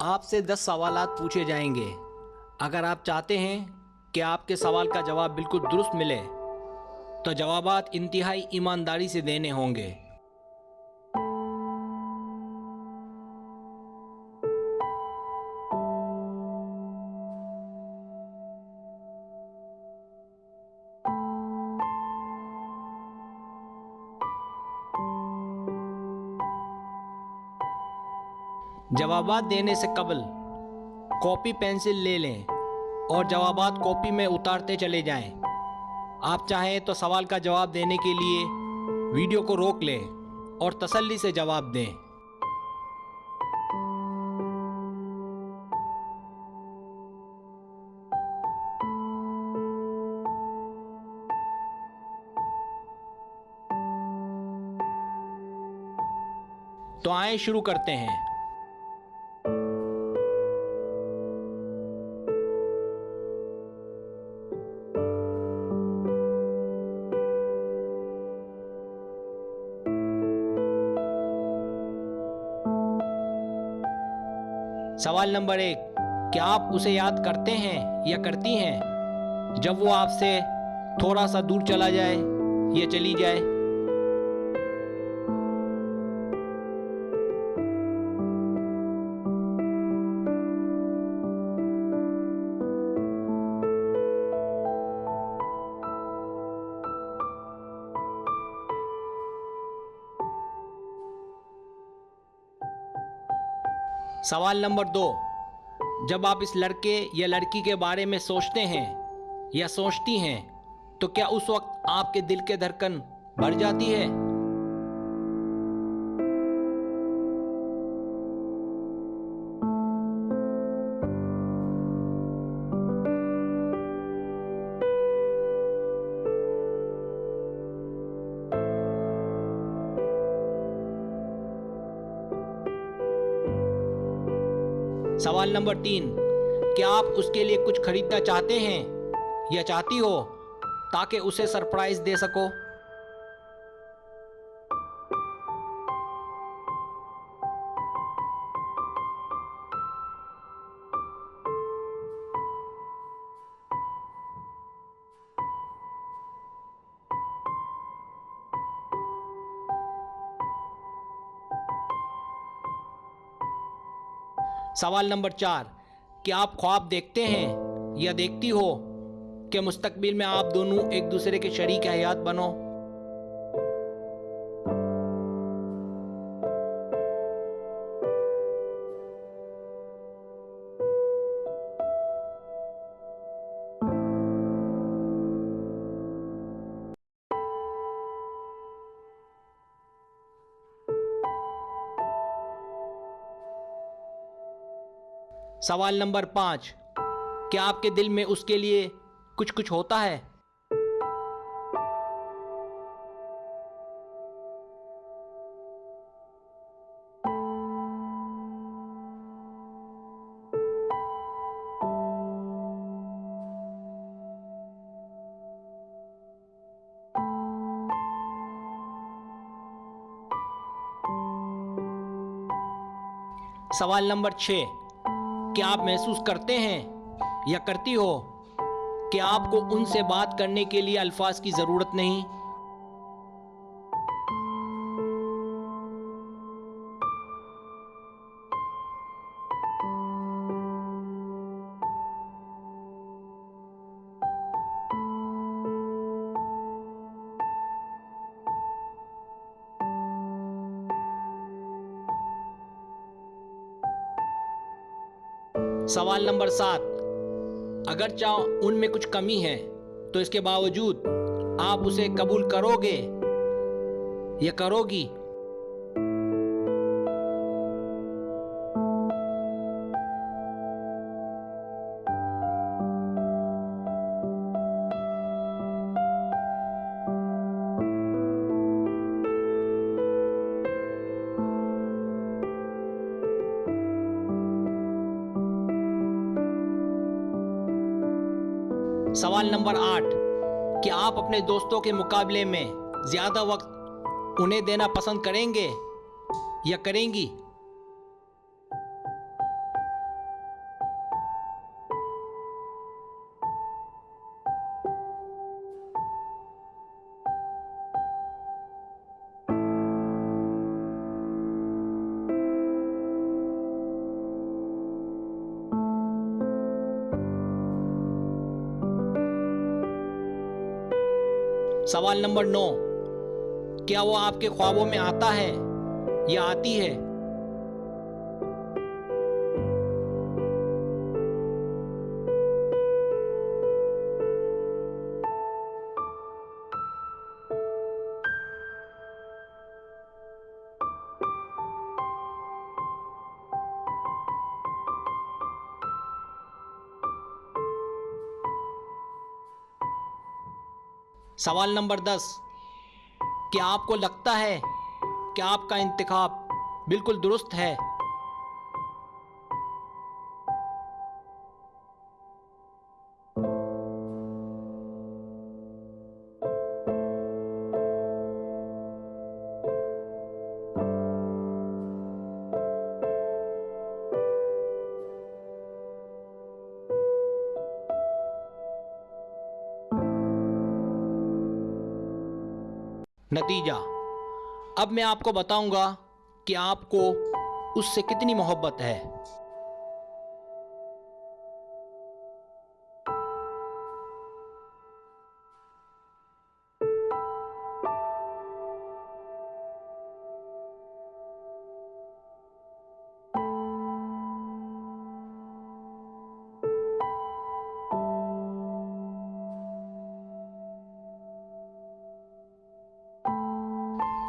आपसे 10 सवालात पूछे जाएंगे। अगर आप चाहते हैं कि आपके सवाल का जवाब बिल्कुल दुरुस्त मिले तो जवाबात इंतहाई ईमानदारी से देने होंगे। जवाबात देने से कबल कॉपी पेंसिल ले लें और जवाबात कॉपी में उतारते चले जाएं। आप चाहें तो सवाल का जवाब देने के लिए वीडियो को रोक लें और तसल्ली से जवाब दें। तो आइए शुरू करते हैं। सवाल नंबर 1, क्या आप उसे याद करते हैं या करती हैं जब वो आपसे थोड़ा सा दूर चला जाए या चली जाए? सवाल नंबर 2, जब आप इस लड़के या लड़की के बारे में सोचते हैं या सोचती हैं तो क्या उस वक्त आपके दिल के धड़कन बढ़ जाती है? सवाल नंबर 3, क्या आप उसके लिए कुछ खरीदना चाहते हैं या चाहती हो ताकि उसे सरप्राइज दे सको? सवाल नंबर 4, क्या आप ख्वाब देखते हैं या देखती हो कि मुस्तकबिल में आप दोनों एक दूसरे के शरीक हयात बनो? सवाल नंबर 5, क्या आपके दिल में उसके लिए कुछ कुछ होता है? सवाल नंबर 6, क्या आप महसूस करते हैं या करती हो कि आपको उनसे बात करने के लिए अल्फाज की ज़रूरत नहीं? सवाल नंबर 7, अगर चाहो उनमें कुछ कमी है तो इसके बावजूद आप उसे कबूल करोगे या करोगी? सवाल नंबर 8, क्या आप अपने दोस्तों के मुकाबले में ज़्यादा वक्त उन्हें देना पसंद करेंगे या करेंगी? सवाल नंबर 9, क्या वो आपके ख्वाबों में आता है या आती है? सवाल नंबर 10, क्या आपको लगता है कि आपका इंतखाब बिल्कुल दुरुस्त है? नतीजा, अब मैं आपको बताऊंगा कि आपको उससे कितनी मोहब्बत है।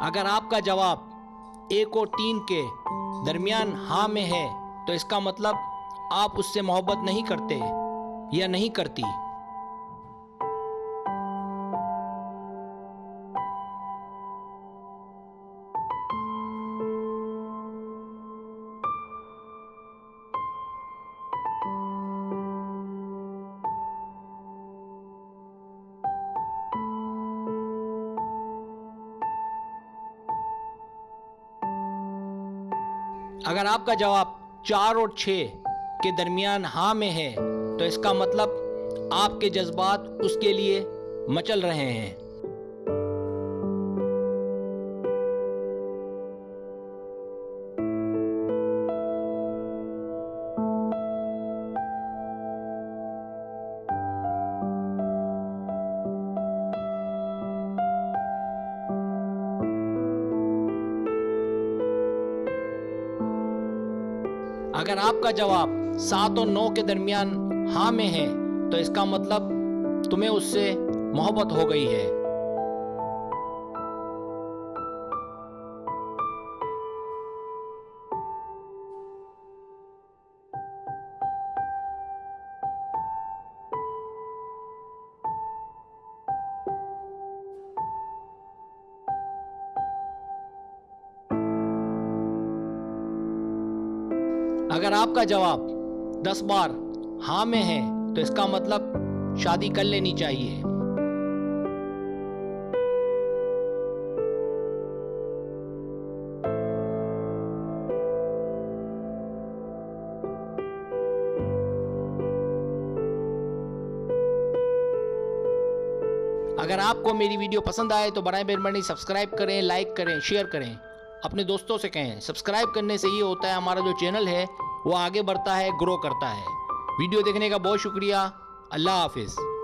अगर आपका जवाब 1 और 3 के दरमियान हाँ में है तो इसका मतलब आप उससे मोहब्बत नहीं करते या नहीं करती। अगर आपका जवाब 4 और 6 के दरमियान हाँ में है तो इसका मतलब आपके जज्बात उसके लिए मचल रहे हैं। अगर आपका जवाब 7 और 9 के दरमियान हाँ में है तो इसका मतलब तुम्हें उससे मोहब्बत हो गई है। अगर आपका जवाब 10 बार हाँ में है तो इसका मतलब शादी कर लेनी चाहिए। अगर आपको मेरी वीडियो पसंद आए तो बराए मेहरबानी सब्सक्राइब करें, लाइक करें, शेयर करें, अपने दोस्तों से कहें। सब्सक्राइब करने से ये होता है हमारा जो चैनल है वो आगे बढ़ता है, ग्रो करता है। वीडियो देखने का बहुत शुक्रिया। अल्लाह हाफिज़।